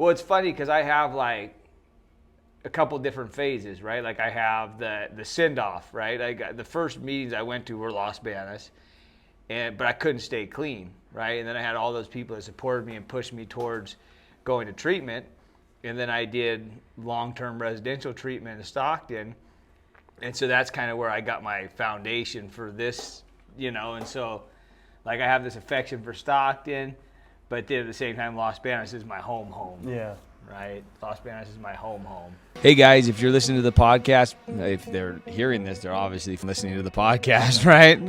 Well, it's funny because I have like a couple different phases, right? Like I have the send-off, right? I got the first meetings I went to were Los Banos, but I couldn't stay clean, right? And then I had all those people that supported me and pushed me towards going to treatment. And then I did long-term residential treatment in Stockton. And so that's kind of where I got my foundation for this, and so like I have this affection for Stockton, but then at the same time, Los Banos is my home. Yeah. Right? Los Banos is my home. Hey guys, if you're listening to the podcast, if they're hearing this, they're obviously listening to the podcast, right?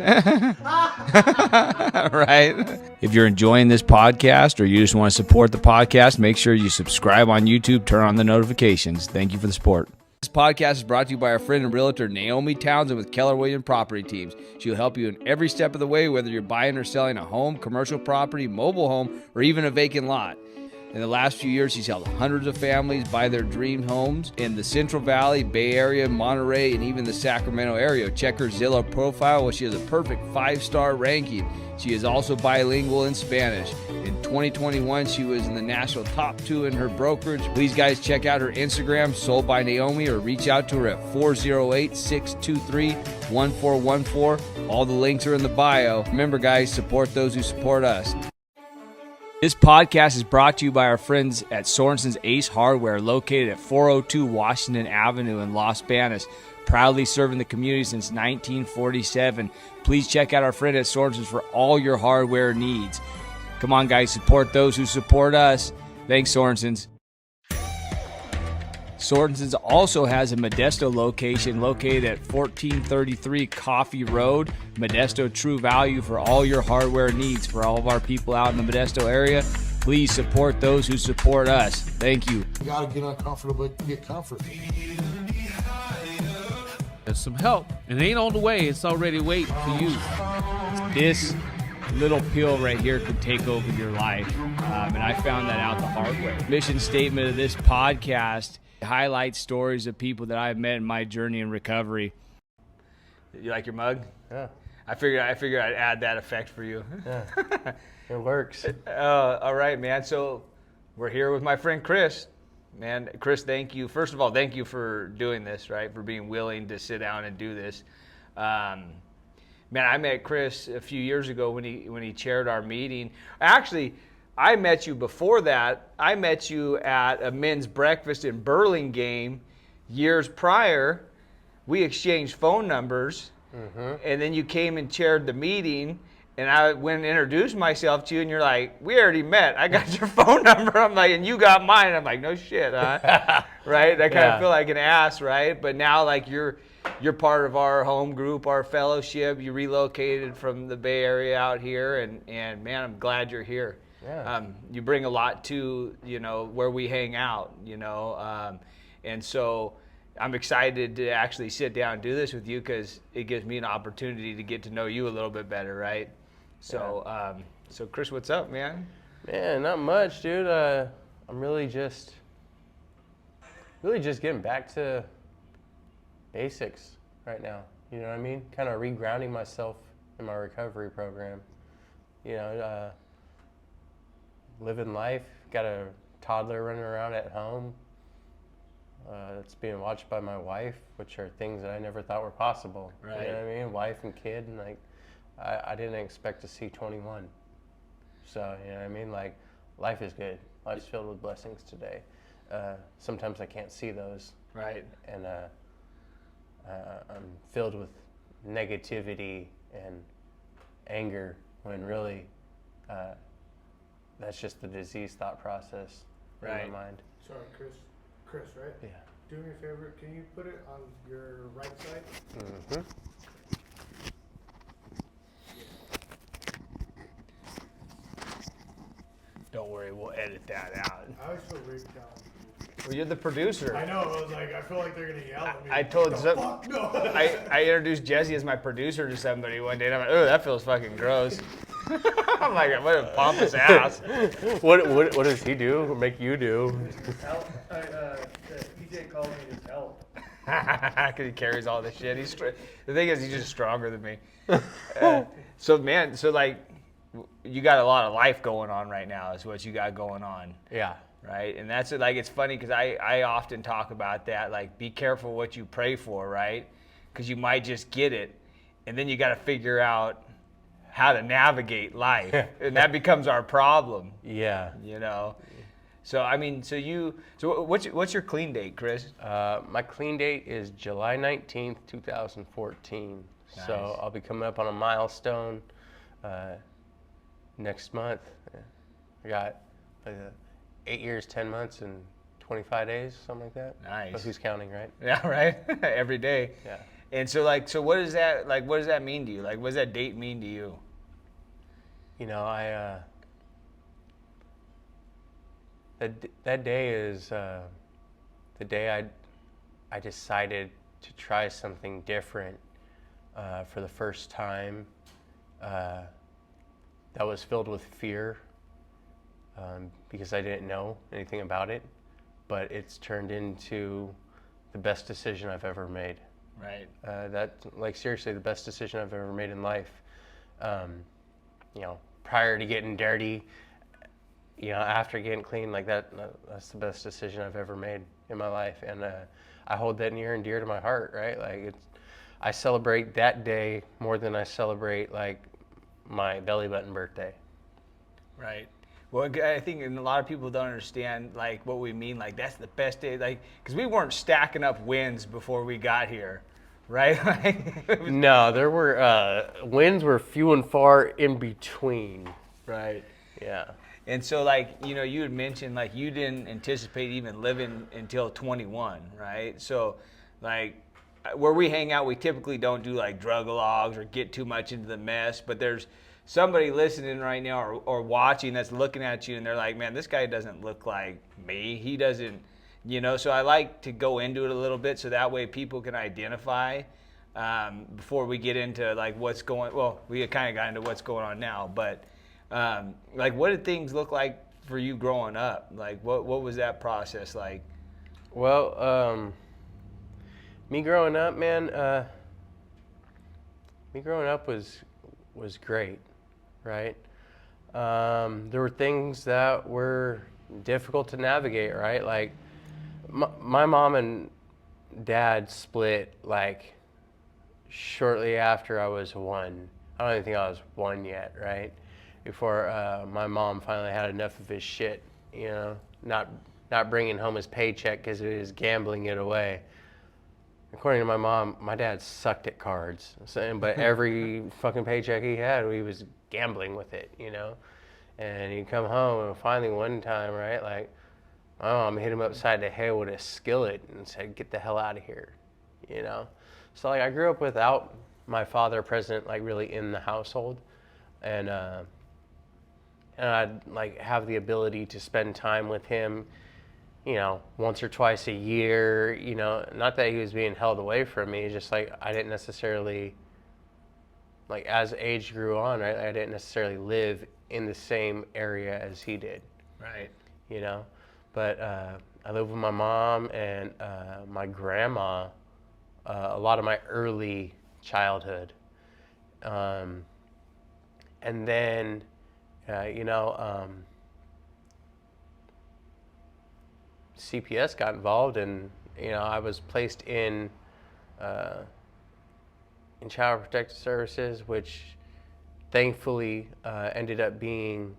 Right? If you're enjoying this podcast or you just want to support the podcast, make sure you subscribe on YouTube, turn on the notifications. Thank you for the support. This podcast is brought to you by our friend and realtor, Naomi Townsends with Keller Williams Property Teams. She'll help you in every step of the way, whether you're buying or selling a home, commercial property, mobile home, or even a vacant lot. In the last few years, she's helped hundreds of families buy their dream homes in the Central Valley, Bay Area, Monterey, and even the Sacramento area. Check her Zillow profile where she has a perfect 5-star ranking. She is also bilingual in Spanish. In 2021, she was in the national top 2 in her brokerage. Please, guys, check out her Instagram, Sold by Naomi, or reach out to her at 408-623-1414. All the links are in the bio. Remember, guys, support those who support us. This podcast is brought to you by our friends at Sorensen's Ace Hardware, located at 402 Washington Avenue in Los Banos, proudly serving the community since 1947. Please check out our friend at Sorensen's for all your hardware needs. Come on, guys, support those who support us. Thanks, Sorensen's. Sorensen's also has a Modesto location located at 1433 Coffee Road. Modesto, true value for all your hardware needs. For all of our people out in the Modesto area, please support those who support us. Thank you. You gotta get uncomfortable to get comfort. There's some help, and it ain't on the way. It's already waiting for you. This little pill right here could take over your life, and I found that out the hard way. Mission statement of this podcast: highlight stories of people that I've met in my journey in recovery. You like your mug? Yeah. I figured I'd add that effect for you. Yeah. It works. All right, man. So we're here with my friend Chris. Man, Chris, thank you. First of all, thank you for doing this, right? For being willing to sit down and do this. Man, I met Chris a few years ago when he chaired our meeting. Actually, I met you before that. I met you at a men's breakfast in Burlingame years prior. We exchanged phone numbers, and then you came and chaired the meeting, and I went and introduced myself to you, and you're like, we already met. I got your phone number. I'm like, and you got mine. I'm like, no shit, huh? Right? I kind of feel like an ass, right? But now, like, you're part of our home group, our fellowship. You relocated from the Bay Area out here, and man, I'm glad you're here. Yeah. You bring a lot to, where we hang out, and so I'm excited to actually sit down and do this with you because it gives me an opportunity to get to know you a little bit better, right? So, so Chris, what's up, man? Man, not much, dude. I'm really just getting back to basics right now. You know what I mean? Kind of regrounding myself in my recovery program. Living life. Got a toddler running around at home. It's being watched by my wife, which are things that I never thought were possible. Right. You know what I mean? Wife and kid, and like, I didn't expect to see 21. So, you know what I mean? Like, life is good. Life's filled with blessings today. Sometimes I can't see those. Right. And I'm filled with negativity and anger when really that's just the diseased thought process in my mind. Sorry, Chris, right? Yeah. Do me a favor, can you put it on your right side? Mm-hmm. Don't worry, we'll edit that out. I always feel raped down. Well, you're the producer. I know, I was like, I feel like they're gonna yell at me. I told some, Fuck, no. I introduced Jesse as my producer to somebody one day, and I'm like, oh, that feels fucking gross. I'm like, what a pompous ass. What does he do? Make you do? Help. PJ called me his help. Because he carries all this shit. The thing is, he's just stronger than me. So like, you got a lot of life going on right now is what you got going on. Yeah. right? And that's like, it's funny because I often talk about that, like, be careful what you pray for, right? Because you might just get it, and then you got to figure out how to navigate life, and that becomes our problem. Yeah. You know. So I mean, so what's your clean date, Chris? My clean date is July 19th, 2014. Nice. So I'll be coming up on a milestone next month. I got 8 years, 10 months, and 25 days, something like that. Nice. But who's counting, right? Yeah, right. Every day. Yeah. And so what does that mean to you? Like, what does that date mean to you? You know, that day is the day I decided to try something different for the first time. That was filled with fear because I didn't know anything about it, but it's turned into the best decision I've ever made. Right. Seriously, the best decision I've ever made in life. You know, prior to getting dirty, you know, after getting clean, like that's the best decision I've ever made in my life. And I hold that near and dear to my heart, right? Like, I celebrate that day more than I celebrate, like, my belly button birthday. Right. Well, I think a lot of people don't understand, like, what we mean. Like, that's the best day, like, because we weren't stacking up wins before we got here, right? No, there were wins were few and far in between. Right. Yeah. And so, like, you know, you had mentioned, like, you didn't anticipate even living until 21, right? So, like, where we hang out, we typically don't do, like, drug logs or get too much into the mess, but there's somebody listening right now or watching that's looking at you and they're like, man, this guy doesn't look like me. He doesn't, you know, so I like to go into it a little bit so that way people can identify before we get into, like, what's going, well, we kind of got into what's going on now, but like, what did things look like for you growing up? Like, what was that process like? Well, me growing up, man, was great, right? There were things that were difficult to navigate, right? Like, my mom and dad split, like, shortly after I was 1. I don't even think I was 1 yet, right? Before my mom finally had enough of his shit, you know, not bringing home his paycheck because he was gambling it away. According to my mom, my dad sucked at cards, but every fucking paycheck he had, he was gambling with it, you know. And he'd come home, and finally one time, right, like, my mom hit him upside the head with a skillet and said, "Get the hell out of here," you know. So, like, I grew up without my father present, like, really in the household, and I'd, like, have the ability to spend time with him, you know, once or twice a year, you know, not that he was being held away from me, just, like, I didn't necessarily, like, as age grew on, right, I didn't necessarily live in the same area as he did. Right. You know, but I lived with my mom and my grandma a lot of my early childhood. And then, you know, CPS got involved, and, you know, I was placed in Child Protective Services, which thankfully ended up being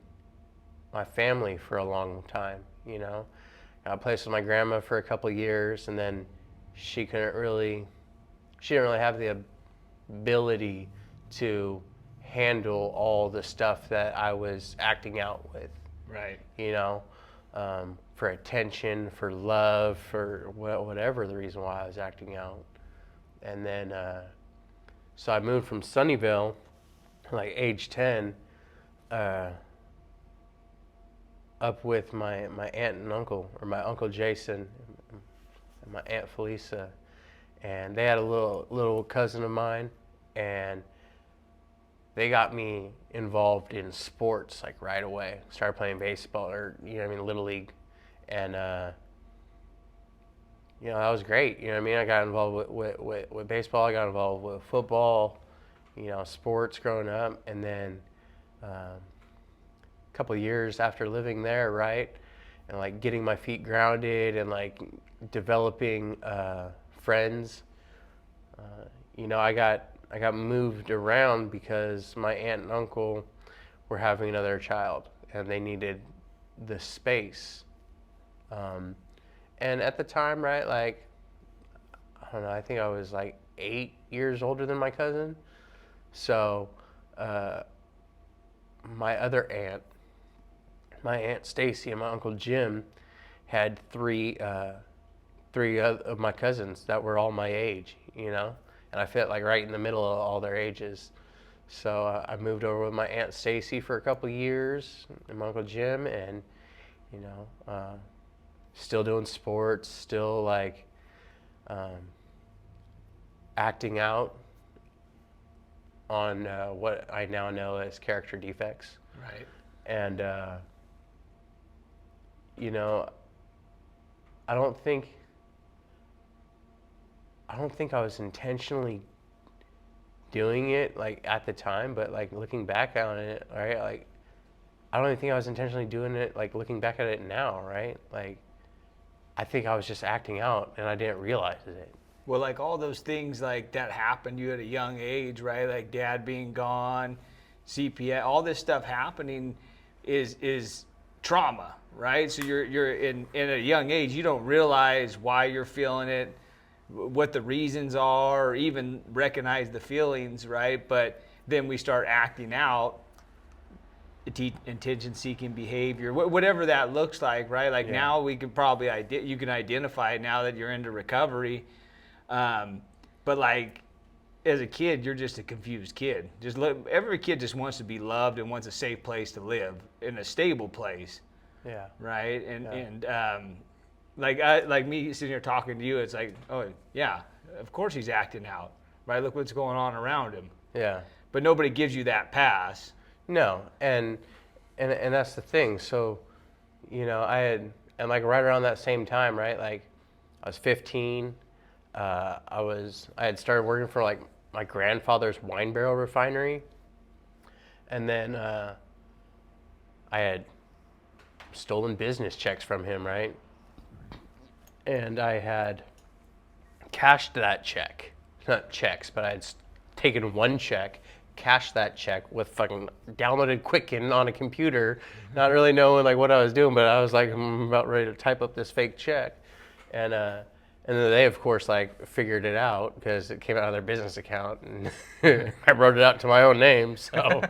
my family for a long time. You know, I placed with my grandma for a couple of years, and then she didn't really have the ability to handle all the stuff that I was acting out with. Right. You know, for attention, for love, for whatever the reason why I was acting out. And then, so I moved from Sunnyvale, like age 10, up with my aunt and uncle, or my uncle Jason and my aunt Felisa. And they had a little cousin of mine, and they got me involved in sports, like, right away. Started playing baseball, or, you know what I mean, Little League. And, you know, that was great. You know what I mean? I got involved with baseball. I got involved with football, you know, sports growing up. And then a couple of years after living there, right, and like getting my feet grounded and like developing friends. You know, I got moved around because my aunt and uncle were having another child and they needed the space. And at the time, right, like, I don't know, I think I was like 8 years older than my cousin. So my other aunt, my Aunt Stacy and my Uncle Jim had three of my cousins that were all my age, you know, and I fit like right in the middle of all their ages. So I moved over with my Aunt Stacy for a couple of years and my Uncle Jim, and you know, still doing sports, still like acting out on what I now know as character defects. Right. And you know, I don't think I was intentionally doing it like at the time, but like looking back on it, right? Like I don't even think I was intentionally doing it like looking back at it now, right? Like I think I was just acting out and I didn't realize it. Well, like all those things like that happened to you at a young age, right? Like dad being gone, CPS, all this stuff happening is trauma, right? So you're in a young age, you don't realize why you're feeling it, what the reasons are, or even recognize the feelings, right? But then we start acting out, attention-seeking behavior, whatever that looks like, right? Like now we can probably you can identify it now that you're into recovery, but like as a kid, you're just a confused kid. Every kid just wants to be loved and wants a safe place to live in a stable place. Yeah. Right. And like me sitting here talking to you, it's like, oh yeah, of course he's acting out, right? Look what's going on around him. Yeah. But nobody gives you that pass. No, and that's the thing. So, you know, and like right around that same time, right? Like, I was 15. I had started working for like my grandfather's wine barrel refinery, and then I had stolen business checks from him, right? And I had cashed that check, not checks, but I had taken one check, cashed that check with fucking downloaded Quicken on a computer, not really knowing like what I was doing, but I was like, I'm about ready to type up this fake check, and then they of course like figured it out because it came out of their business account, and I wrote it out to my own name, so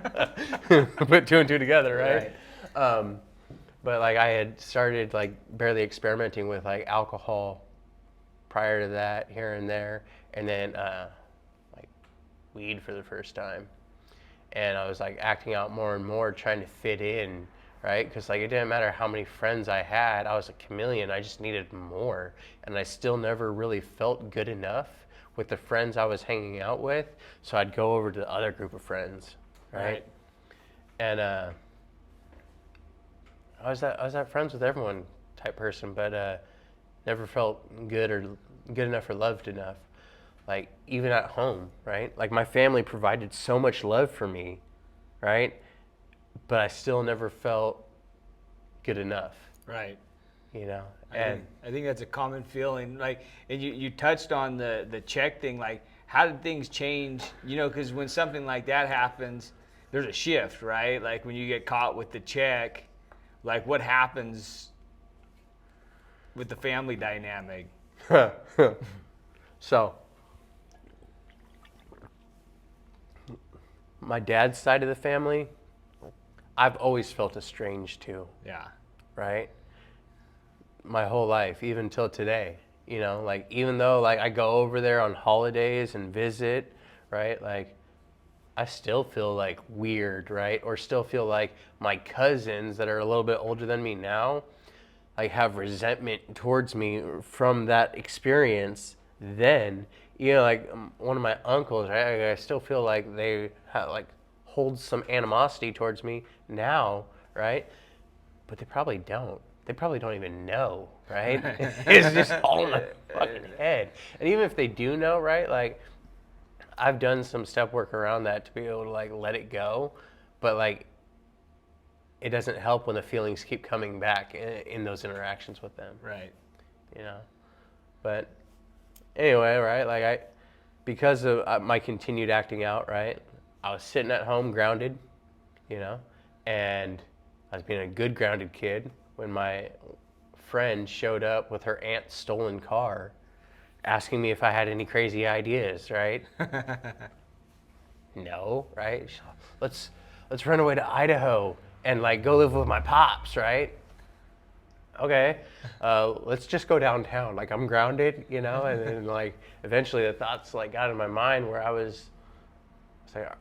put two and two together, right? But like I had started like barely experimenting with like alcohol prior to that here and there, and then like weed for the first time. And I was like acting out more and more, trying to fit in, right? Because like it didn't matter how many friends I had, I was a chameleon, I just needed more. And I still never really felt good enough with the friends I was hanging out with, so I'd go over to the other group of friends, right? And I was that friends with everyone type person, but never felt good enough or loved enough. Like even at home, right? Like my family provided so much love for me, right? But I still never felt good enough. Right. You know, I think that's a common feeling. Like, and you touched on the check thing. Like, how did things change? You know, because when something like that happens, there's a shift, right? Like when you get caught with the check, like what happens with the family dynamic? So, my dad's side of the family, I've always felt estranged too. Yeah. Right? My whole life, even till today. You know, like even though like I go over there on holidays and visit, right? Like I still feel like weird, right? Or still feel like my cousins that are a little bit older than me now, like have resentment towards me from that experience then. You know, like one of my uncles, right? I still feel like they have, like hold some animosity towards me now, right? But they probably don't. They probably don't even know, right? It's just all in my fucking head. And even if they do know, right? Like I've done some step work around that to be able to like let it go, but like it doesn't help when the feelings keep coming back in those interactions with them. Right. You know, but anyway, right? Like because of my continued acting out, right? I was sitting at home grounded, you know, and I was being a good grounded kid when my friend showed up with her aunt's stolen car, asking me if I had any crazy ideas, right? No, right? Let's run away to Idaho and like go live with my pops, right? Okay, let's just go downtown. Like I'm grounded, you know, and then like eventually the thoughts like got in my mind where I was like,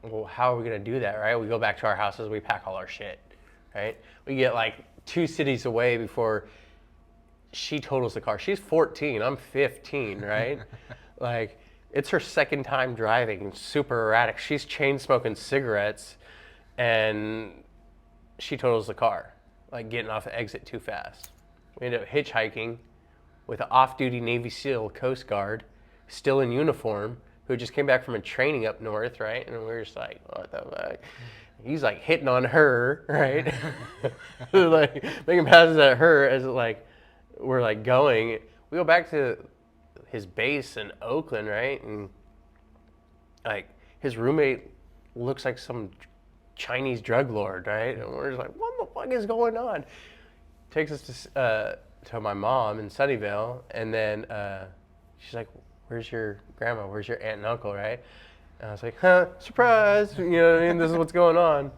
well, how are we gonna do that, right? We go back to our houses, we pack all our shit, right? We get like 2 cities away before she totals the car. She's 14, I'm 15, right? Like it's her second time driving, super erratic. She's chain smoking cigarettes, and she totals the car. Like getting off the exit too fast. We ended up hitchhiking with an off-duty Navy SEAL Coast Guard, still in uniform, who just came back from a training up north, right? And we were just like, what the fuck? He's like hitting on her, right? Like making passes at her as like we're like going. We go back to his base in Oakland, right? And like his roommate looks like some Chinese drug lord, right? And we're just like, what the fuck is going on? Takes us to my mom in Sunnyvale, and then she's like, where's your grandma? Where's your aunt and uncle, right? And I was like, surprise! You know what I mean? This is what's going on.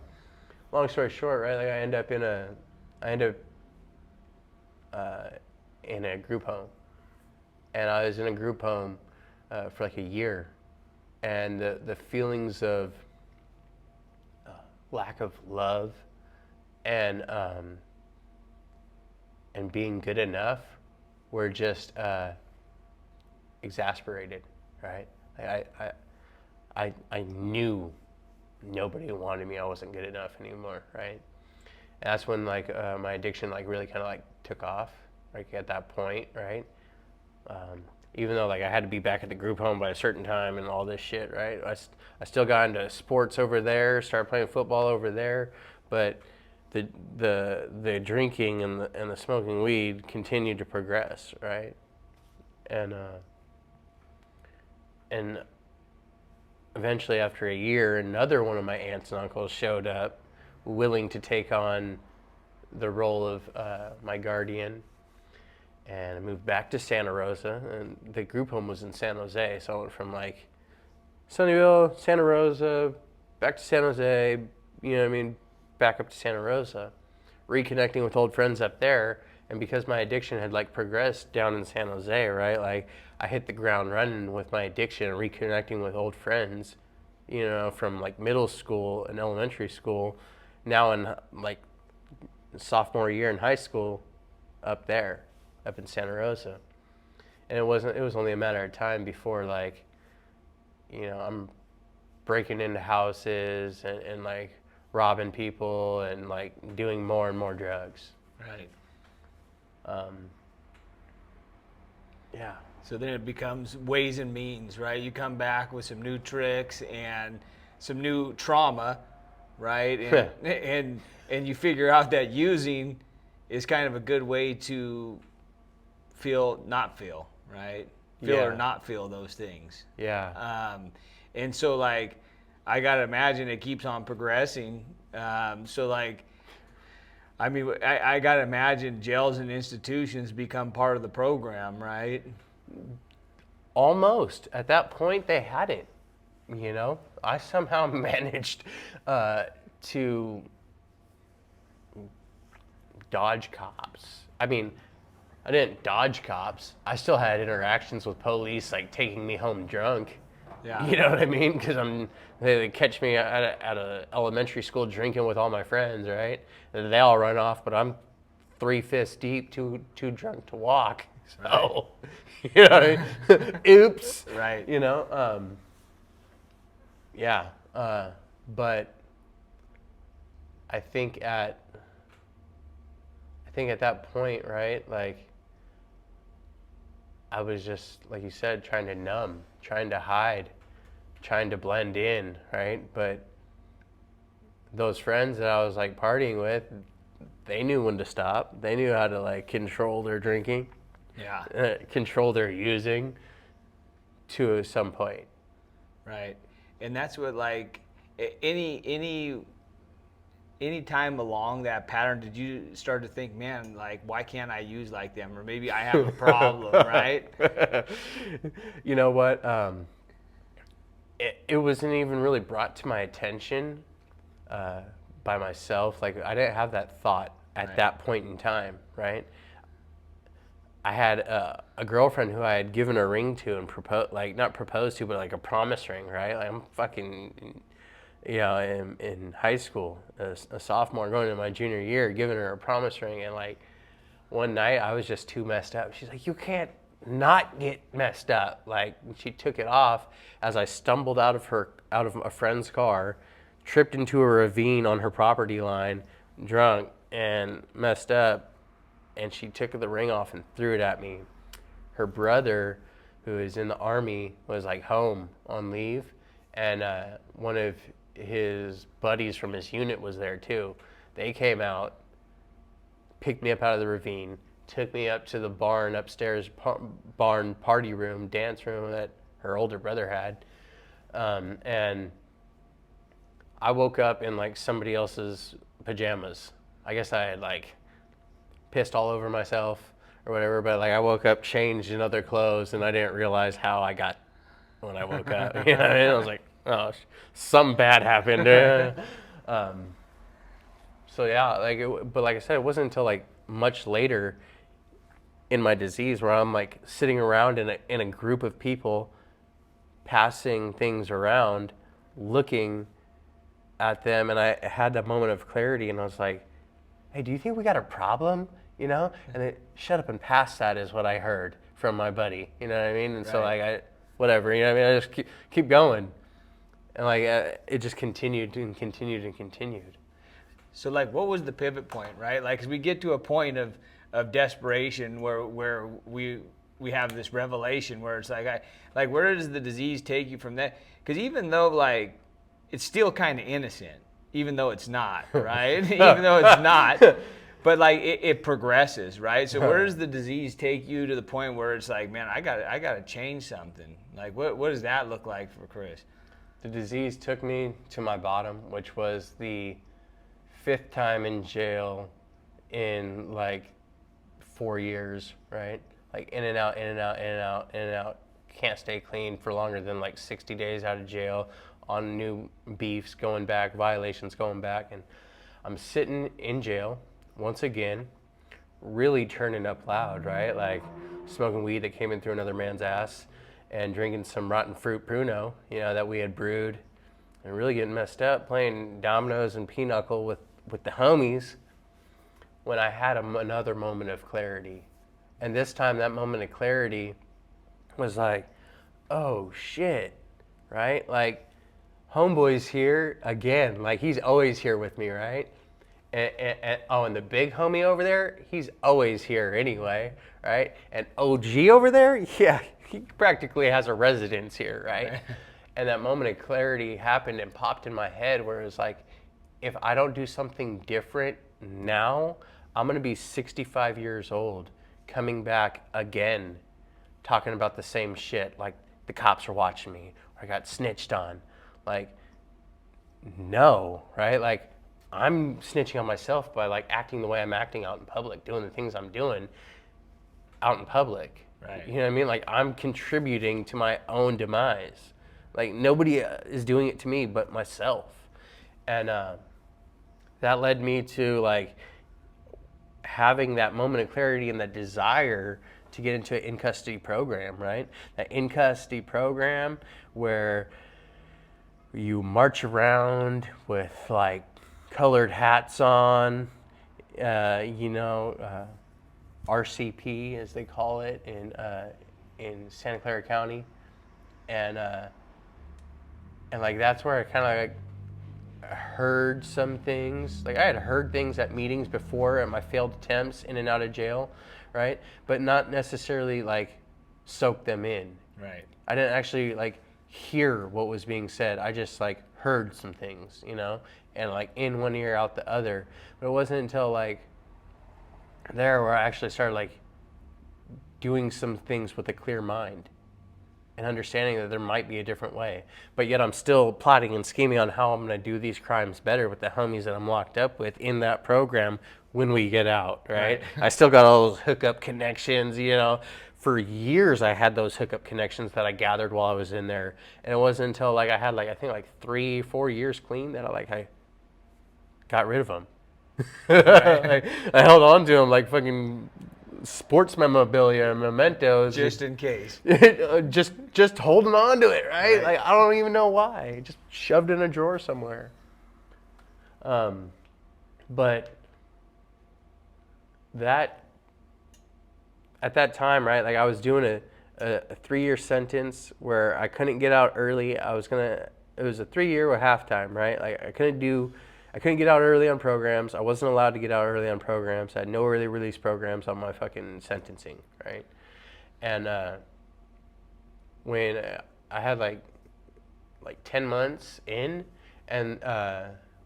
Long story short, right? Like I end up in a group home, and I was in a group home for like a year, and the feelings of lack of love and being good enough were just exasperated, right? Like I knew nobody wanted me. I wasn't good enough anymore, right? And that's when like my addiction like really kind of like took off, like at that point, right? Even though like I had to be back at the group home by a certain time and all this shit, right? I still got into sports over there, started playing football over there, but the drinking and the smoking weed continued to progress, right? And eventually after a year, another one of my aunts and uncles showed up, willing to take on the role of my guardian. And I moved back to Santa Rosa, and the group home was in San Jose, so I went from like Sunnyvale, Santa Rosa, back to San Jose, you know what I mean, back up to Santa Rosa, reconnecting with old friends up there. And because my addiction had like progressed down in San Jose, right, like I hit the ground running with my addiction and reconnecting with old friends, you know, from like middle school and elementary school, now in like sophomore year in high school up there. Up in Santa Rosa. And it was only a matter of time before like, you know, I'm breaking into houses and like robbing people and like doing more and more drugs. Right. Yeah. So then it becomes ways and means, right? You come back with some new tricks and some new trauma, right? And you figure out that using is kind of a good way to not feel, right? Feel or not feel those things. Yeah. And so like, I gotta imagine it keeps on progressing. So like, I mean, I gotta imagine jails and institutions become part of the program, right? Almost. At that point, they had it. You know, I somehow managed to dodge cops. I mean, I didn't dodge cops. I still had interactions with police, like taking me home drunk. Yeah. You know what I mean? Because they catch me at a elementary school drinking with all my friends, right? And they all run off, but I'm 3 fists deep, too drunk to walk. So, right. You know what I mean? Oops. Right. You know? Yeah. But I think at that point, right, like, I was just, like you said, trying to numb, trying to hide, trying to blend in, right? But those friends that I was like partying with, they knew when to stop. They knew how to like control their drinking, control their using to some point. Right. And that's what, like, any time along that pattern, did you start to think, man, like, why can't I use like them? Or maybe I have a problem, right? You know what? It wasn't even really brought to my attention by myself. Like, I didn't have that thought at that point in time, right? I had a girlfriend who I had given a ring to and not proposed to, but like a promise ring, right? Like, I'm fucking, in high school, a sophomore going into my junior year, giving her a promise ring. And like one night I was just too messed up. She's like, you can't not get messed up. Like, she took it off as I stumbled out of a friend's car, tripped into a ravine on her property line, drunk and messed up. And she took the ring off and threw it at me. Her brother, who is in the Army, was like home on leave, and one of his buddies from his unit was there too. They came out, picked me up out of the ravine, took me up to the barn upstairs, barn party room, dance room that her older brother had, and I woke up in like somebody else's pajamas. I guess I had like pissed all over myself or whatever, but like I woke up changed in other clothes and I didn't realize how I got when I woke up. You know what I mean? I was like, oh, something bad happened. So yeah, but like I said, it wasn't until like much later in my disease where I'm like sitting around in a group of people, passing things around, looking at them, and I had that moment of clarity, and I was like, hey, do you think we got a problem? You know? And it, shut up and pass that is what I heard from my buddy. You know what I mean? And so like, whatever, you know what I mean? I just keep going. And like, it just continued and continued and continued. So like, what was the pivot point, right? Like, 'cause we get to a point of desperation where we have this revelation where it's like, where does the disease take you from that? Because even though like, it's still kind of innocent, even though it's not, right? Even though it's not, but like it progresses, right? So where does the disease take you to the point where it's like, man, I gotta change something? Like, what does that look like for Chris? The disease took me to my bottom, which was the 5th time in jail in like 4 years, right? Like in and out, in and out, in and out, in and out. Can't stay clean for longer than like 60 days out of jail, on new beefs, going back, violations going back. And I'm sitting in jail once again, really turning up loud, right? Like smoking weed that came in through another man's ass and drinking some rotten fruit pruno, that we had brewed, and really getting messed up, playing dominoes and pinochle with the homies, when I had another moment of clarity. And this time that moment of clarity was like, oh shit, right? Like, homeboy's here again. Like, he's always here with me, right? And the big homie over there, he's always here anyway, right? And OG over there, yeah, he practically has a residence here, right? And that moment of clarity happened and popped in my head where it was like, if I don't do something different now, I'm going to be 65 years old, coming back again, talking about the same shit, like the cops are watching me, or I got snitched on. Like, no, right? Like, I'm snitching on myself by like acting the way I'm acting out in public, doing the things I'm doing out in public. Right. You know what I mean? Like, I'm contributing to my own demise. Like, nobody is doing it to me but myself. And that led me to like having that moment of clarity and that desire to get into an in-custody program, right? That in-custody program where you march around with like colored hats on, RCP as they call it in Santa Clara County, and like that's where I kind of like heard some things. Like, I had heard things at meetings before at my failed attempts in and out of jail, right? But not necessarily like soak them in. Right. I didn't actually like hear what was being said. I just like heard some things, you know, and like in one ear out the other. But it wasn't until like there where I actually started like doing some things with a clear mind and understanding that there might be a different way. But yet I'm still plotting and scheming on how I'm going to do these crimes better with the homies that I'm locked up with in that program when we get out, right? I still got all those hookup connections, you know. For years I had those hookup connections that I gathered while I was in there. And it wasn't until like I had like I think like 3-4 years clean that I got rid of them. I held on to them like fucking sports memorabilia and mementos. Just in case. just holding on to it, right? Right. Like I don't even know why. Just shoved in a drawer somewhere. But that at that time, right? Like I was doing a 3-year sentence where I couldn't get out early. It was a 3-year with halftime, right? Like I couldn't get out early on programs. I wasn't allowed to get out early on programs. I had no early release programs on my fucking sentencing, right? And when I had like 10 months in, and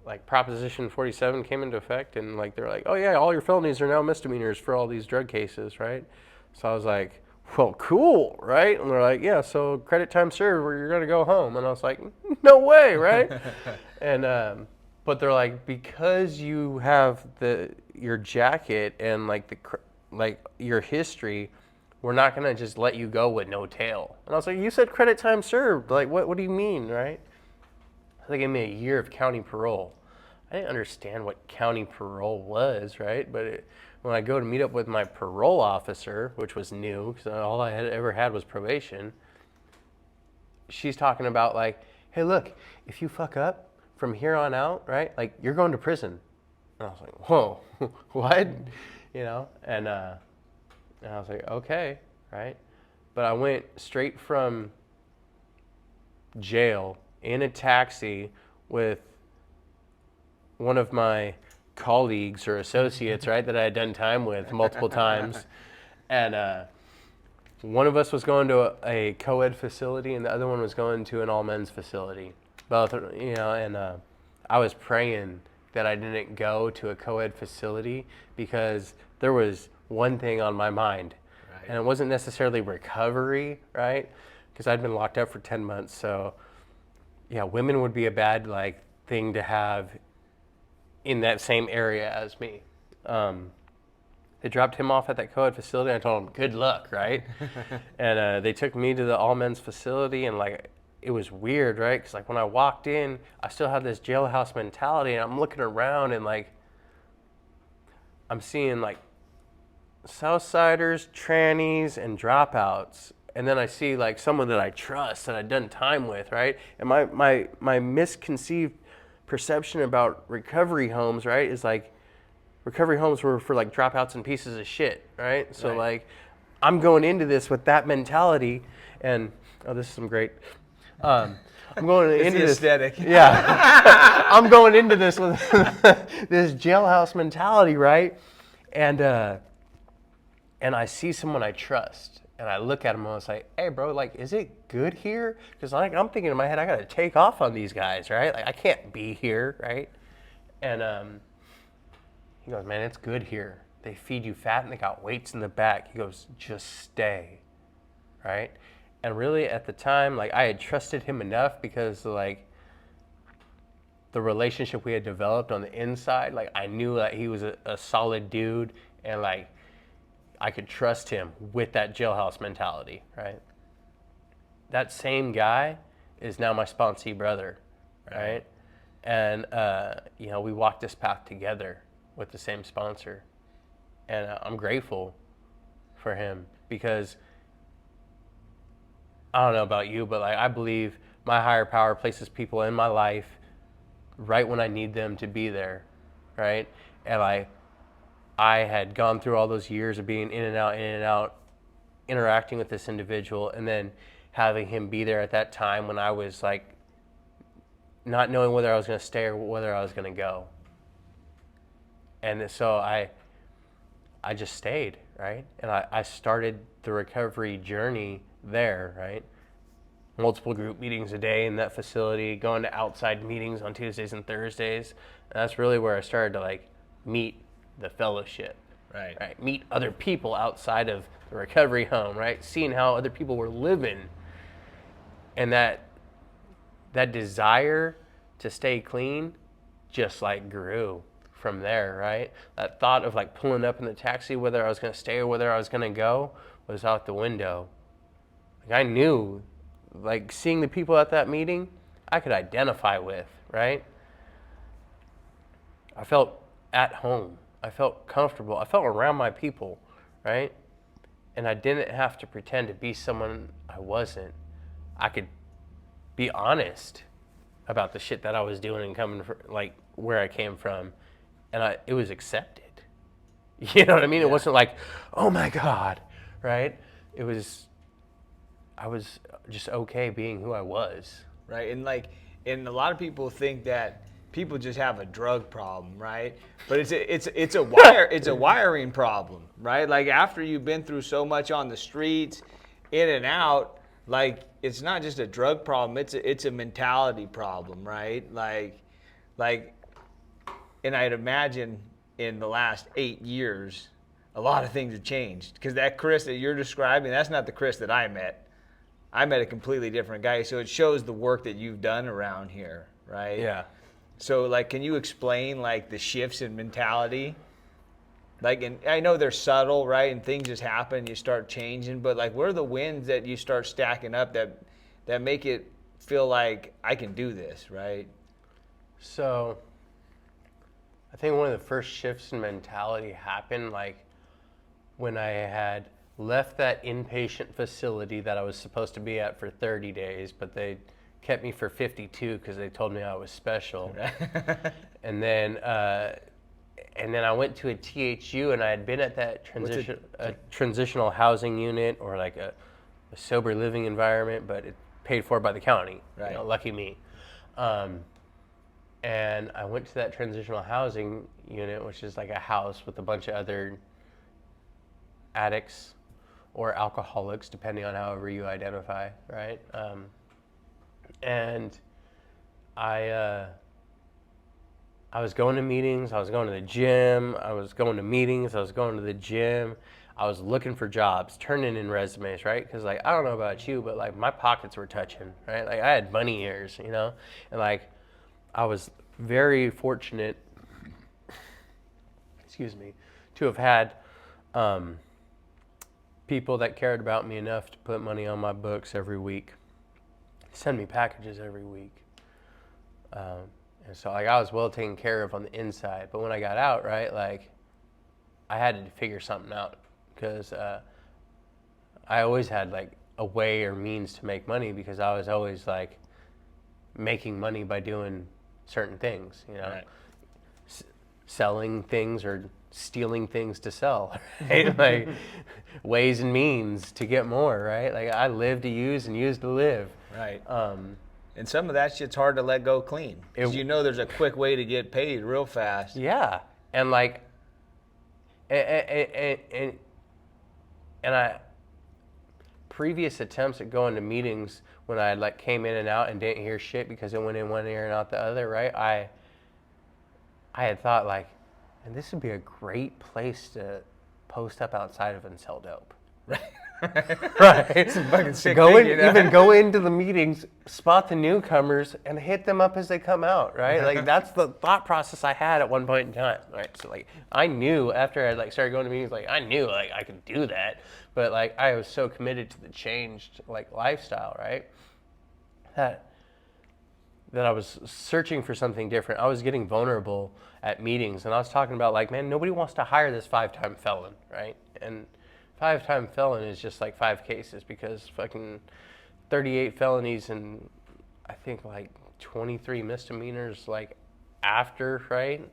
like Proposition 47 came into effect, and like they're like, oh yeah, all your felonies are now misdemeanors for all these drug cases, right? So I was like, well, cool, right? And they're like, yeah, so credit time served, or you're gonna go home. And I was like, no way, right? And but they're like, because you have your jacket and like your history, we're not gonna just let you go with no tail. And I was like, you said credit time served. Like, what do you mean, right? They gave me a year of county parole. I didn't understand what county parole was, right? But when I go to meet up with my parole officer, which was new, because all I had ever had was probation, she's talking about like, hey, look, if you fuck up from here on out, right, like you're going to prison. And I was like, whoa, what? You know, and I was like, okay, right? But I went straight from jail in a taxi with one of my colleagues or associates, right, that I had done time with multiple times. And one of us was going to a co-ed facility and the other one was going to an all-men's facility. Both, you know, and I was praying that I didn't go to a co-ed facility because there was one thing on my mind. Right. And it wasn't necessarily recovery, right? Because I'd been locked up for 10 months, so yeah, women would be a bad like thing to have in that same area as me. They dropped him off at that co-ed facility, and I told him, good luck, right? And they took me to the all-men's facility, and like, it was weird, right? Because like when I walked in, I still had this jailhouse mentality, and I'm looking around, and like, I'm seeing like Southsiders, trannies, and dropouts. And then I see like someone that I trust, that I've done time with, right? And my misconceived perception about recovery homes, right, is like recovery homes were for like dropouts and pieces of shit, right? So like I'm going into this with that mentality, and oh, this is some great. I'm going into this aesthetic. Yeah, I'm going into this with this jailhouse mentality, right? And I see someone I trust. And I look at him and I was like, hey, bro, like, is it good here? Because like, I'm thinking in my head, I got to take off on these guys, right? Like, I can't be here, right? And he goes, man, it's good here. They feed you fat and they got weights in the back. He goes, just stay, right? And really at the time, like, I had trusted him enough because, like, the relationship we had developed on the inside, like, I knew that he was a solid dude and, like, I could trust him with that jailhouse mentality, right? That same guy is now my sponsee brother, right? And, you know, we walked this path together with the same sponsor. And I'm grateful for him because I don't know about you, but like I believe my higher power places people in my life right when I need them to be there, right? And I had gone through all those years of being in and out, interacting with this individual, and then having him be there at that time when I was like not knowing whether I was going to stay or whether I was going to go. And so I just stayed, right? And I started the recovery journey there, right? multiple group meetings a day in that facility, going to outside meetings on Tuesdays and Thursdays. And that's really where I started to like meet the fellowship, right? Meet other people outside of the recovery home, right? Seeing how other people were living, and that desire to stay clean just like grew from there, right? That thought of like pulling up in the taxi, whether I was going to stay or whether I was going to go, was out the window. Like I knew, like seeing the people at that meeting, I could identify with, right? I felt at home. I felt comfortable. I felt around my people, right? And I didn't have to pretend to be someone I wasn't. I could be honest about the shit that I was doing and coming from, like where I came from, and it was accepted. You know what I mean? It wasn't like, oh my God, right? I was just okay being who I was. Right, and a lot of people think that people just have a drug problem, right? But it's a wiring problem, right? Like after you've been through so much on the streets, in and out, like it's not just a drug problem, it's a mentality problem, right? Like and I'd imagine in the last 8 years, a lot of things have changed, because that Chris that you're describing, that's not the Chris that I met. I met a completely different guy. So it shows the work that you've done around here, right? Yeah. So like, can you explain like the shifts in mentality? Like, and I know they're subtle, right? And things just happen, you start changing, but like, what are the wins that you start stacking up that make it feel like I can do this, right? So I think one of the first shifts in mentality happened like when I had left that inpatient facility that I was supposed to be at for 30 days, but they kept me for 52 because they told me I was special. And then I went to a THU, and I had been at that transitional housing unit, or like a sober living environment, but it paid for by the county. Right. You know, lucky me. And I went to that transitional housing unit, which is like a house with a bunch of other addicts or alcoholics, depending on however you identify, right? And I was going to meetings, I was going to the gym, I was going to meetings, I was going to the gym, I was looking for jobs, turning in resumes, right? Because like, I don't know about you, but like my pockets were touching, right? Like I had bunny ears, you know? And like, I was very fortunate, to have had people that cared about me enough to put money on my books every week, send me packages every week. And so like I was well taken care of on the inside, but when I got out, right, like I had to figure something out, because I always had like a way or means to make money, because I was always like making money by doing certain things, you know, right. Selling things or stealing things to sell, right? Like ways and means to get more, right? Like I live to use and use to live. Right. And some of that shit's hard to let go clean, because you know there's a quick way to get paid real fast. Yeah, and like, and I previous attempts at going to meetings when I like came in and out and didn't hear shit because it went in one ear and out the other, right? I had thought like, and this would be a great place to post up outside of and sell dope. Right. It's a fucking sick go thing, in, you know? even go into the meetings, spot the newcomers, and hit them up as they come out, right? Like that's the thought process I had at one point in time, right? So like I knew after I like started going to meetings, like I knew like I could do that, but like I was so committed to the changed like lifestyle, right? That I was searching for something different. I was getting vulnerable at meetings, and I was talking about like, man, nobody wants to hire this 5-time felon, right? And 5-time felon is just like 5 cases, because fucking 38 felonies and I think like 23 misdemeanors like after, right?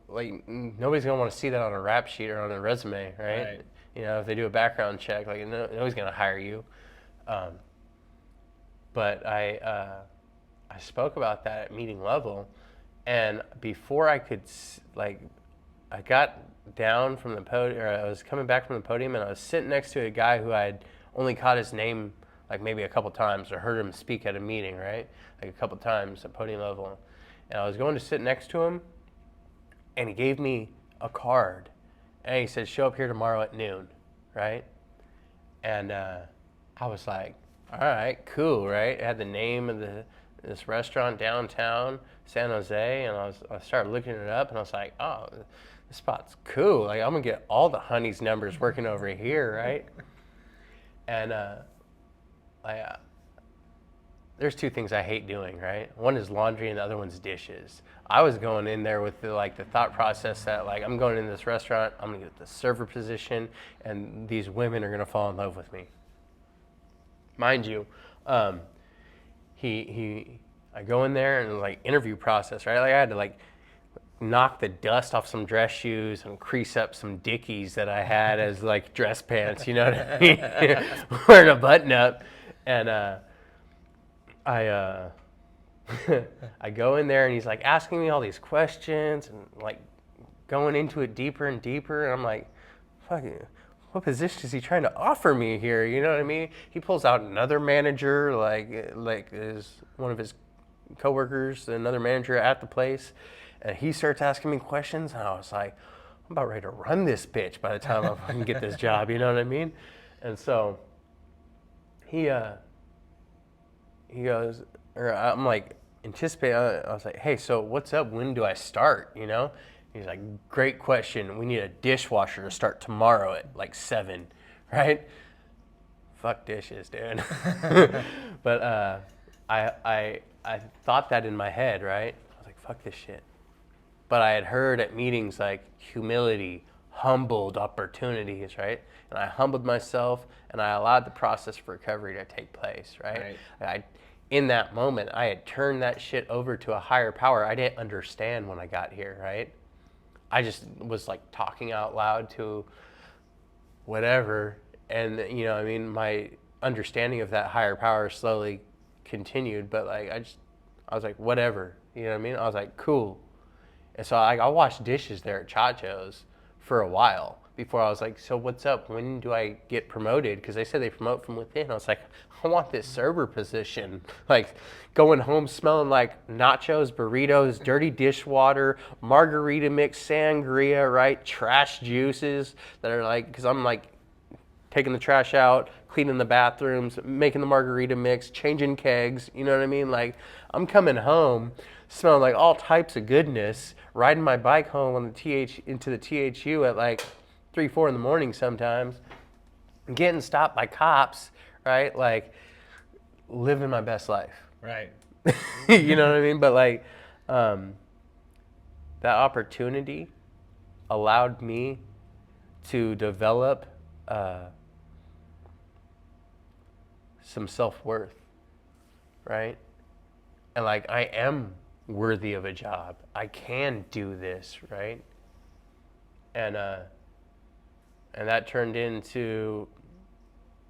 Like nobody's gonna want to see that on a rap sheet or on a resume, right? You know, if they do a background check, like nobody's gonna hire you. But I spoke about that at meeting level, and before I could like, I got down from the podium, or I was coming back from the podium, and I was sitting next to a guy who I had only caught his name like maybe a couple times, or heard him speak at a meeting, right? Like a couple times at podium level. And I was going to sit next to him, and he gave me a card, and he said, show up here tomorrow at noon, right? And I was like, all right, cool, right? It had the name of this restaurant downtown San Jose, and I started looking it up, and I was like, oh, this spot's cool. Like, I'm gonna get all the honeys numbers working over here, right? And there's two things I hate doing, right? One is laundry, and the other one's dishes. I was going in there with the thought process that like, I'm going in this restaurant, I'm gonna get the server position, and these women are gonna fall in love with me. Mind you, I go in there and like interview process, right? Like I had to like knock the dust off some dress shoes and crease up some Dickies that I had as like dress pants, you know what I mean? Wearing a button up, and I go in there and he's like asking me all these questions and like going into it deeper and deeper, and I'm like, fuck it. What position is he trying to offer me here? You know what I mean? He pulls out another manager, like is one of his coworkers, another manager at the place, and he starts asking me questions, and I was like, I'm about ready to run this bitch by the time I can get this job. You know what I mean? And so he goes, or I'm like anticipating. I was like, hey, so what's up? When do I start? You know? He's like, great question. We need a dishwasher to start tomorrow at like 7, right? Fuck dishes, dude. But I thought that in my head, right? I was like, fuck this shit. But I had heard at meetings like humility, humbled opportunities, right? And I humbled myself, and I allowed the process of recovery to take place, right? In that moment, I had turned that shit over to a higher power I didn't understand when I got here, right? I just was like talking out loud to whatever, and you know, I mean, my understanding of that higher power slowly continued, but like I was like, whatever, you know what I mean? I was like, cool. And so I washed dishes there at Chacho's for a while before I was like, so what's up? When do I get promoted? Because they said they promote from within. I was like, I want this server position. Like going home smelling like nachos, burritos, dirty dishwater, margarita mix, sangria, right? Trash juices that are like, because I'm like taking the trash out, cleaning the bathrooms, making the margarita mix, changing kegs, you know what I mean? Like I'm coming home smelling like all types of goodness, riding my bike home on the into the THU at like 3, 4 in the morning sometimes, getting stopped by cops, right? Like living my best life. Right. You know what I mean? But like that opportunity allowed me to develop some self-worth, right? And like I am worthy of a job. I can do this, right? And that turned into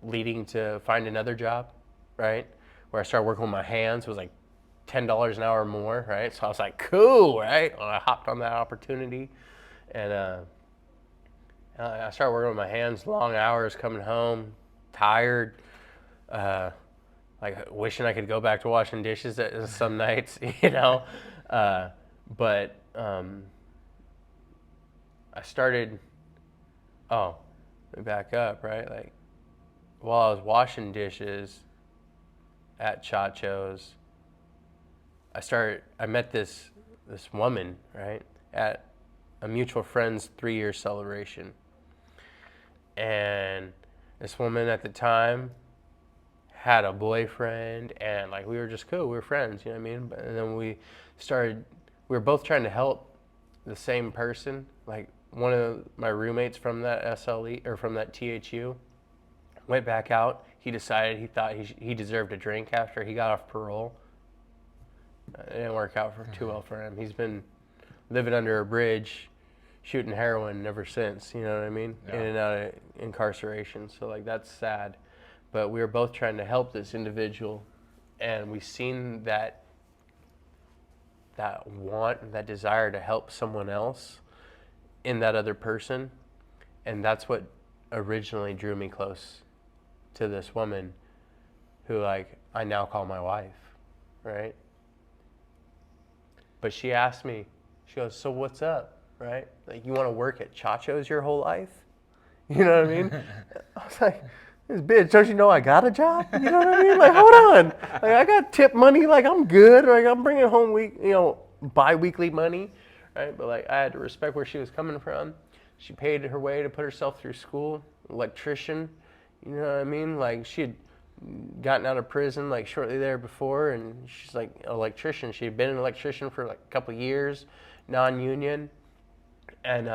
leading to find another job, right? Where I started working with my hands. It was like $10 an hour more, right? So I was like, cool, right? And I hopped on that opportunity, and I started working with my hands, long hours, coming home, tired, like wishing I could go back to washing dishes some nights, you know? But I started, let me back up, right? Like while I was washing dishes at Chacho's, I met this woman, right, at a mutual friend's 3-year celebration. And this woman at the time had a boyfriend, and like we were just cool, we were friends, you know what I mean? And then we were both trying to help the same person. Like one of my roommates from that SLE or from that THU went back out. He decided he thought he deserved a drink after he got off parole. It didn't work out too well for him. He's been living under a bridge, shooting heroin ever since, you know what I mean? Yeah. In and out of incarceration. So like that's sad. But we were both trying to help this individual, and we seen that want, that desire to help someone else in that other person, and that's what originally drew me close to this woman. who like I now call my wife, right? But she asked me, she goes, so what's up, right? Like, you want to work at Chacho's your whole life? You know what I mean? I was like, this bitch, don't you know I got a job? You know what I mean? Like, hold on. Like, I got tip money. Like, I'm good. Like, I'm bringing home bi-weekly money, right? But like, I had to respect where she was coming from. She paid her way to put herself through school, electrician. You know what I mean? Like, she had gotten out of prison like shortly there before, and she's like an electrician. She had been an electrician for like a couple years, non-union, and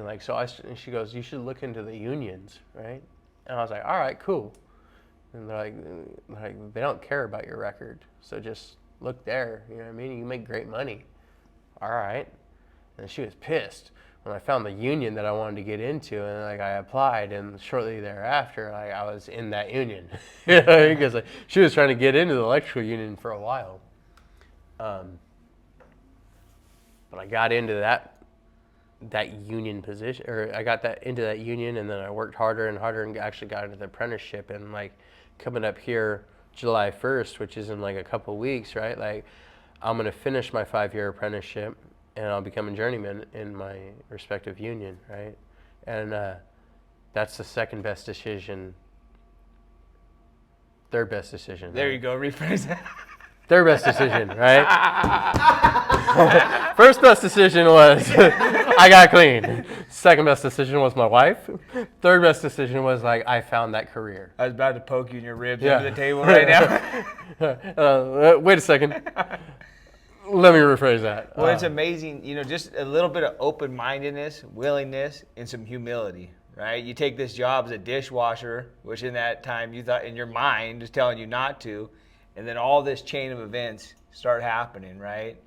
like so and she goes, you should look into the unions, right? And I was like, all right, cool. And they're like they don't care about your record, so just look there. You know what I mean? You make great money. All right. And she was pissed when I found the union that I wanted to get into, and like I applied, and shortly thereafter, like I was in that union, because like she was trying to get into the electrical union for a while. But I got into that union position, or I got into that union, and then I worked harder and harder, and actually got into the apprenticeship. And like coming up here July 1st, which is in like a couple weeks, right? Like I'm gonna finish my 5-year apprenticeship, and I'll become a journeyman in my respective union, right? And that's the second best decision. Third best decision. There right? you go. Rephrase that. Third best decision, right? First best decision was I got clean. Second best decision was my wife. Third best decision was like I found that career. I was about to poke you in your ribs Yeah. under the table right now. Wait a second. Let me rephrase that. Well, it's amazing, just a little bit of open-mindedness, willingness, and some humility, right? You take this job as a dishwasher, which in that time you thought in your mind is telling you not to, and then all this chain of events start happening, right?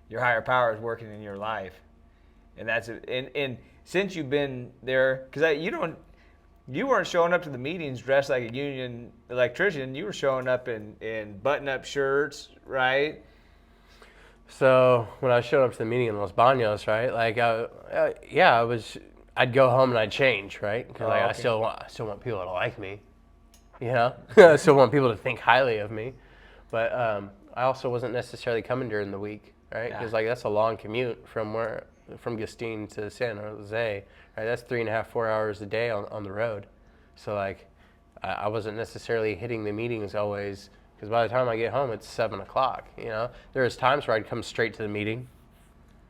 Your higher power is working in your life, and and since you've been there, because you weren't showing up to the meetings dressed like a union electrician. You were showing up in button-up shirts, right? So when I showed up to the meeting in Los Banos, right? Like, I'd go home and I'd change, right? Because okay. I still want people to like me, I still want people to think highly of me, but I also wasn't necessarily coming during the week, right? Because like that's a long commute from Gustine to San Jose, right? That's 3.5, 4 hours a day on the road. So like, I wasn't necessarily hitting the meetings always. Because by the time I get home, it's 7 o'clock. There's times where I'd come straight to the meeting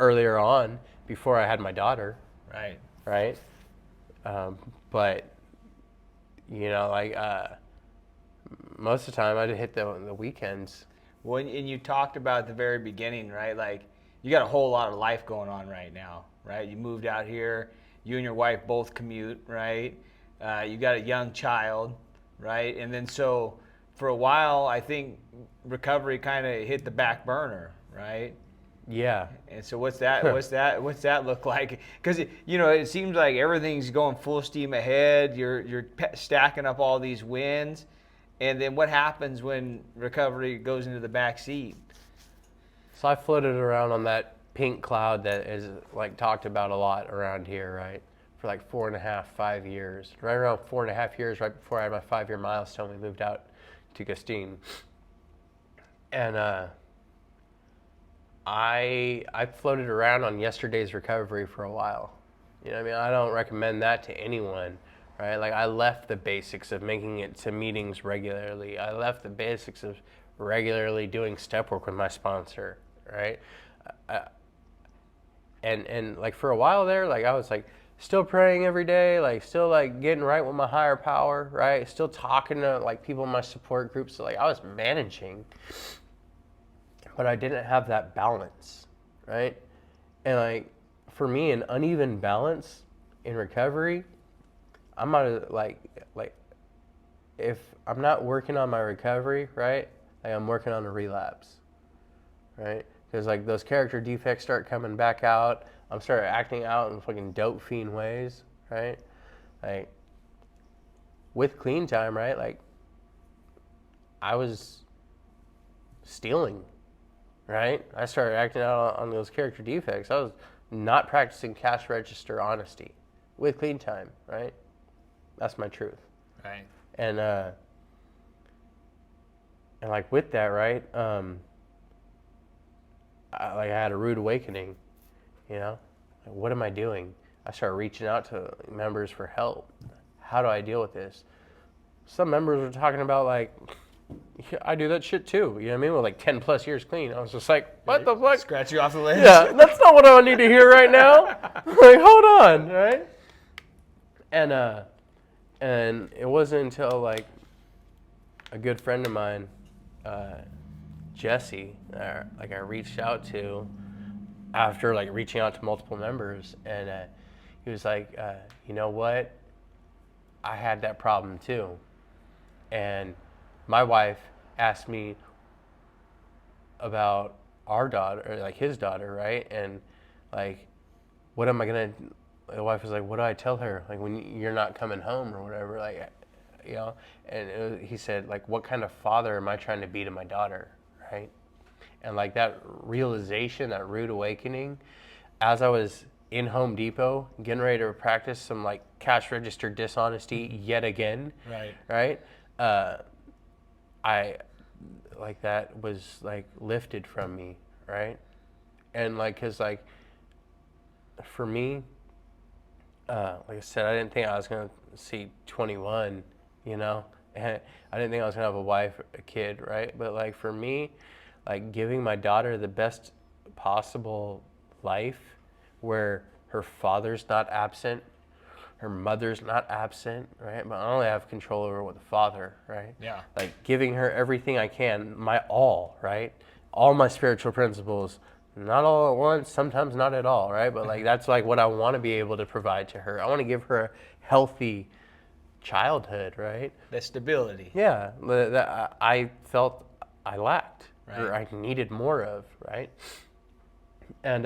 earlier on before I had my daughter. Right. Right. But most of the time I'd hit the weekends. Well, and you talked about at the very beginning, right? Like you got a whole lot of life going on right now, right? You moved out here. You and your wife both commute, right? You got a young child, right? And then so. For a while, I think recovery kind of hit the back burner, right? Yeah. And so what's that look like? Because it seems like everything's going full steam ahead. You're stacking up all these wins, and then what happens when recovery goes into the back seat? So I floated around on that pink cloud that is like talked about a lot around here, right? For like 4.5, 5 years. Right around 4.5 years, right before I had my 5-year milestone, we moved out to Gustine, and I floated around on yesterday's recovery for a while. I don't recommend that to anyone, right? Like I left the basics of making it to meetings regularly. I left the basics of regularly doing step work with my sponsor, right? And like for a while there, like I was like still praying every day, like still like getting right with my higher power, right? Still talking to like people in my support groups. So like I was managing, but I didn't have that balance, right? And like for me, an uneven balance in recovery, I'm not like if I'm not working on my recovery, right? Like I'm working on a relapse, right? Because like those character defects start coming back out. I'm starting acting out in fucking dope fiend ways, right? Like, with clean time, right? Like, I was stealing, right? I started acting out on those character defects. I was not practicing cash register honesty with clean time, right? That's my truth. Right. And like with that, right? I had a rude awakening, you know? Like, what am I doing? I started reaching out to members for help. How do I deal with this? Some members were talking about like, yeah, I do that shit too. You know what I mean? With like 10 plus years clean. I was just like, what the fuck? Scratch you off the list. Yeah, that's not what I need to hear right now. Like, hold on, right? And it wasn't until like a good friend of mine, Jesse, like I reached out to after like reaching out to multiple members, and he was like, you know what? I had that problem too, and my wife asked me about our daughter, or like his daughter, right? And like, what am I gonna? The wife was like, what do I tell her? Like when you're not coming home or whatever, like, you know. And he said, like, what kind of father am I trying to be to my daughter, right? And like that realization, that rude awakening, as I was in Home Depot getting ready to practice some like cash register dishonesty yet again, right? I like that was like lifted from me, right? And like, cause like for me, like I said, I didn't think I was gonna see 21, you know, and I didn't think I was gonna have a wife, a kid, right? But like for me, like giving my daughter the best possible life where her father's not absent, her mother's not absent, right? But I only have control over what the father, right? Yeah. Like giving her everything I can, my all, right? All my spiritual principles, not all at once, sometimes not at all, right? But like that's like what I want to be able to provide to her. I want to give her a healthy childhood, right? The stability. Yeah, that I felt I lacked, or Right. I needed more of, right? And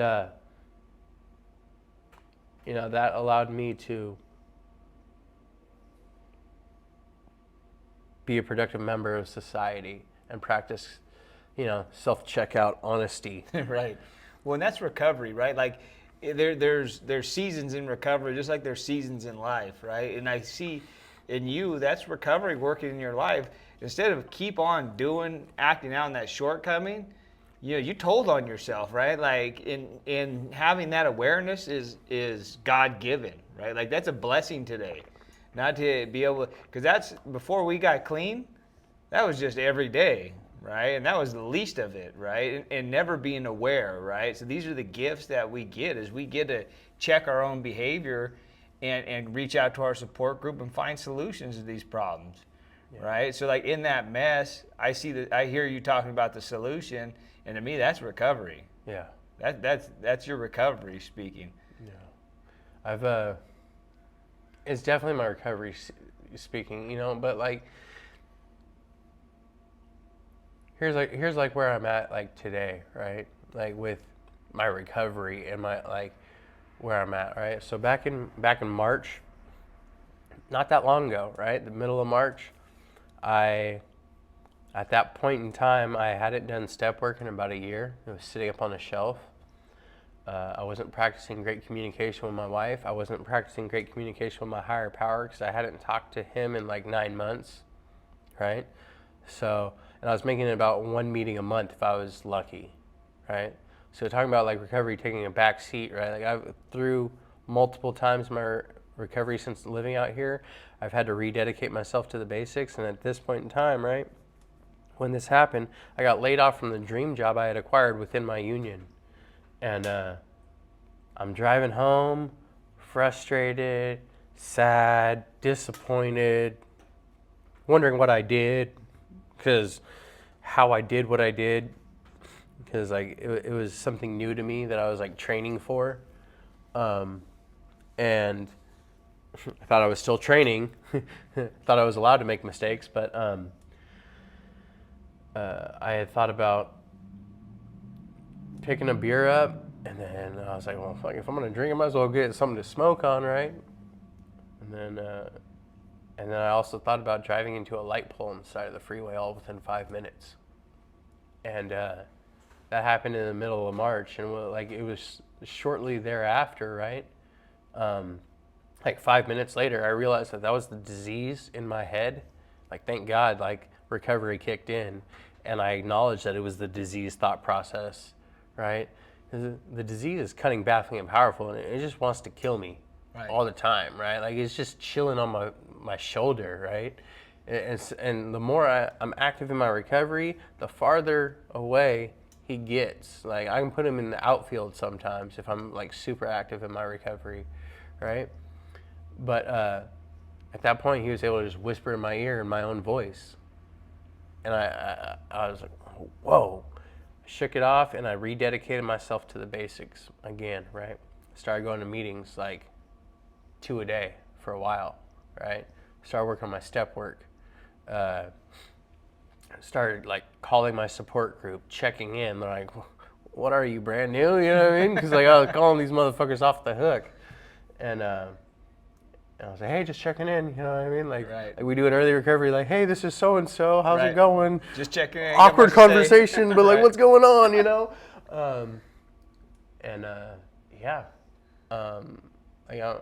you know, that allowed me to be a productive member of society and practice, you know, self-checkout honesty. Right. Well, and that's recovery, right? Like there's seasons in recovery, just like there's seasons in life, right? And I see in you, that's recovery working in your life. Instead of keep on acting out in that shortcoming, you know, you told on yourself, right? Like in having that awareness is God given, right? Like that's a blessing today, not to be able, because that's before we got clean, that was just every day, right? And that was the least of it, right? And never being aware, right? So these are the gifts that we get, is we get to check our own behavior and reach out to our support group and find solutions to these problems, right? So like in that mess, I hear you talking about the solution, and to me that's recovery. Yeah. That's your recovery speaking. Yeah. It's definitely my recovery speaking, you know, but like, here's like where I'm at like today, right? Like with my recovery and my like where I'm at, right? So back in March, not that long ago, right? The middle of March, at that point in time, I hadn't done step work in about a year. It was sitting up on a shelf. I wasn't practicing great communication with my wife. I wasn't practicing great communication with my higher power because I hadn't talked to him in like 9 months, right? So, and I was making about one meeting a month if I was lucky, right? So talking about like recovery taking a back seat, right? Like I've through multiple times my recovery since living out here, I've had to rededicate myself to the basics. And at this point in time, right, when this happened, I got laid off from the dream job I had acquired within my union. And I'm driving home, frustrated, sad, disappointed, wondering what I did, because how I did what I did, because like it was something new to me that I was like training for, and I thought I was still training, thought I was allowed to make mistakes, but I had thought about picking a beer up, and then I was like, well, fuck, if I'm gonna drink, I might as well get something to smoke on, right? And then I also thought about driving into a light pole on the side of the freeway all within 5 minutes. And that happened in the middle of March, and like it was shortly thereafter, right? Like 5 minutes later, I realized that was the disease in my head. Like, thank God, like recovery kicked in, and I acknowledged that it was the disease thought process, right? 'Cause the disease is cunning, baffling, and powerful, and it just wants to kill me all the time, right? Like it's just chilling on my shoulder, right? And the more I'm active in my recovery, the farther away he gets. Like I can put him in the outfield sometimes if I'm like super active in my recovery, right? But at that point, he was able to just whisper in my ear in my own voice. And I was like, whoa. I shook it off and I rededicated myself to the basics again, right? Started going to meetings like 2 a day for a while, right? Started working on my step work. Started like calling my support group, checking in. They're like, what are you, brand new? You know what I mean? Because like I was calling these motherfuckers off the hook. And I was like, hey, just checking in, you know what I mean? Like we do an early recovery, like, hey, this is so-and-so, how's it going? Just checking in. Awkward conversation, but like, what's going on, you know?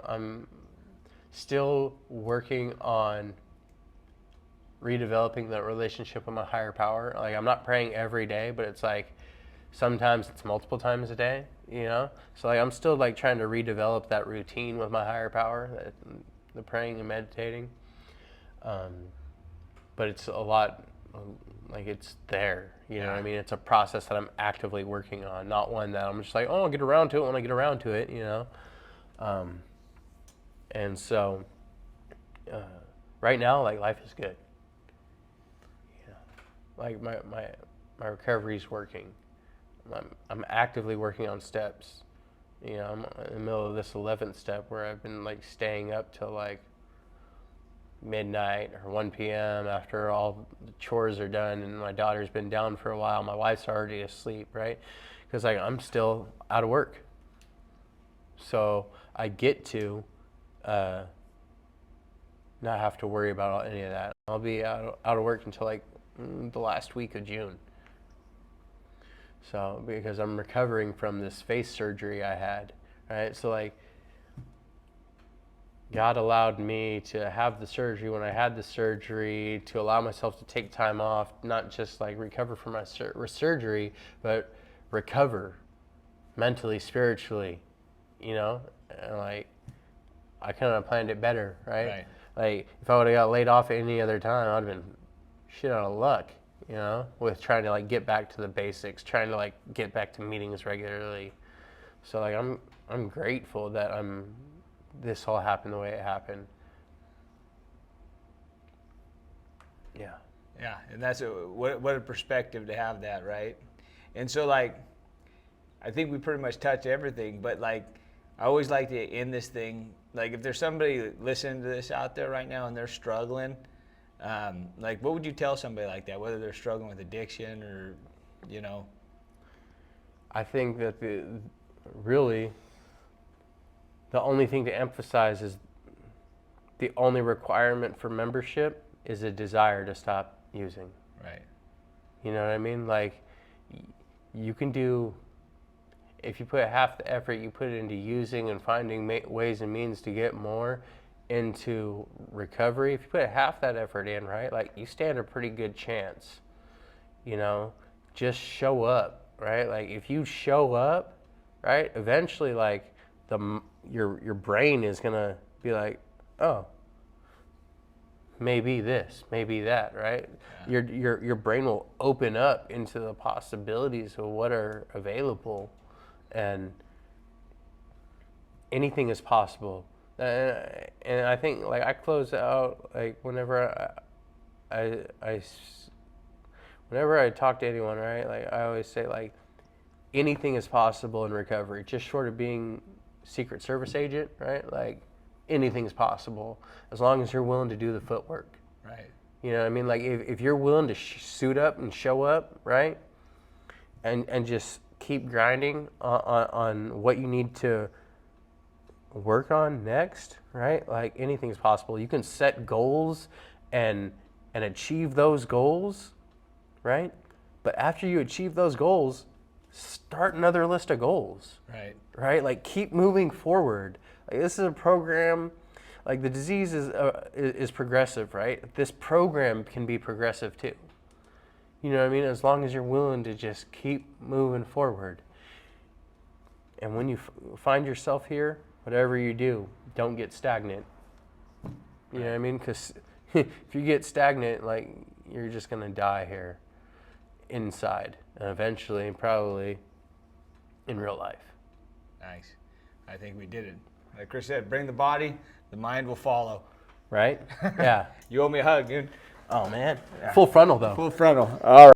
I'm still working on redeveloping that relationship with my higher power. Like, I'm not praying every day, but it's like, sometimes it's multiple times a day, you know? So like I'm still like trying to redevelop that routine with my higher power, the praying and meditating. But it's a lot, like it's there, you know what I mean? It's a process that I'm actively working on, not one that I'm just like, oh, I'll get around to it when I get around to it, you know? And so right now, like life is good. Yeah. Like my recovery's working. I'm actively working on steps. You know, I'm in the middle of this 11th step where I've been like staying up till like midnight or 1 p.m. after all the chores are done and my daughter's been down for a while. My wife's already asleep, right? Because like I'm still out of work. So I get to not have to worry about any of that. I'll be out of work until like the last week of June. So, because I'm recovering from this face surgery I had, right? So like, God allowed me to have the surgery when I had the surgery, to allow myself to take time off, not just like recover from my surgery, but recover mentally, spiritually, you know? And like, I kind of planned it better, right? Like, if I would have got laid off at any other time, I'd have been shit out of luck. You know, with trying to like get back to the basics, trying to like get back to meetings regularly. So like I'm grateful that this all happened the way it happened. Yeah. Yeah, and that's what a perspective to have that, right? And so like, I think we pretty much touched everything, but like, I always like to end this thing, like if there's somebody listening to this out there right now and they're struggling, like what would you tell somebody like that, whether they're struggling with addiction or, you know? I think that really the only thing to emphasize is the only requirement for membership is a desire to stop using. Right. You know what I mean? Like you can do, if you put half the effort you put into using and finding ways and means to get more into recovery, if you put half that effort in, right, like you stand a pretty good chance, you know, just show up, right? Like if you show up, right, eventually like your brain is gonna be like, oh, maybe this, maybe that, right? Yeah. Your brain will open up into the possibilities of what are available, and anything is possible. And I think like I close out like whenever whenever I talk to anyone, right, like I always say like anything is possible in recovery, just short of being Secret Service agent, right? Like anything's possible as long as you're willing to do the footwork. Right. You know what I mean? Like if you're willing to suit up and show up, right, and just keep grinding on what you need to work on next, right? Like anything's possible. You can set goals and achieve those goals, right? But after you achieve those goals, start another list of goals. Right. Right? Like keep moving forward. Like this is a program, like the disease is progressive, right? This program can be progressive too. You know what I mean? As long as you're willing to just keep moving forward. And when you find yourself here, whatever you do, don't get stagnant. You know what I mean? Because if you get stagnant, like, you're just going to die here inside. And eventually, probably, in real life. Nice. I think we did it. Like Chris said, bring the body, the mind will follow. Right? Yeah. You owe me a hug, dude. Oh, man. Full frontal, though. Full frontal. All right.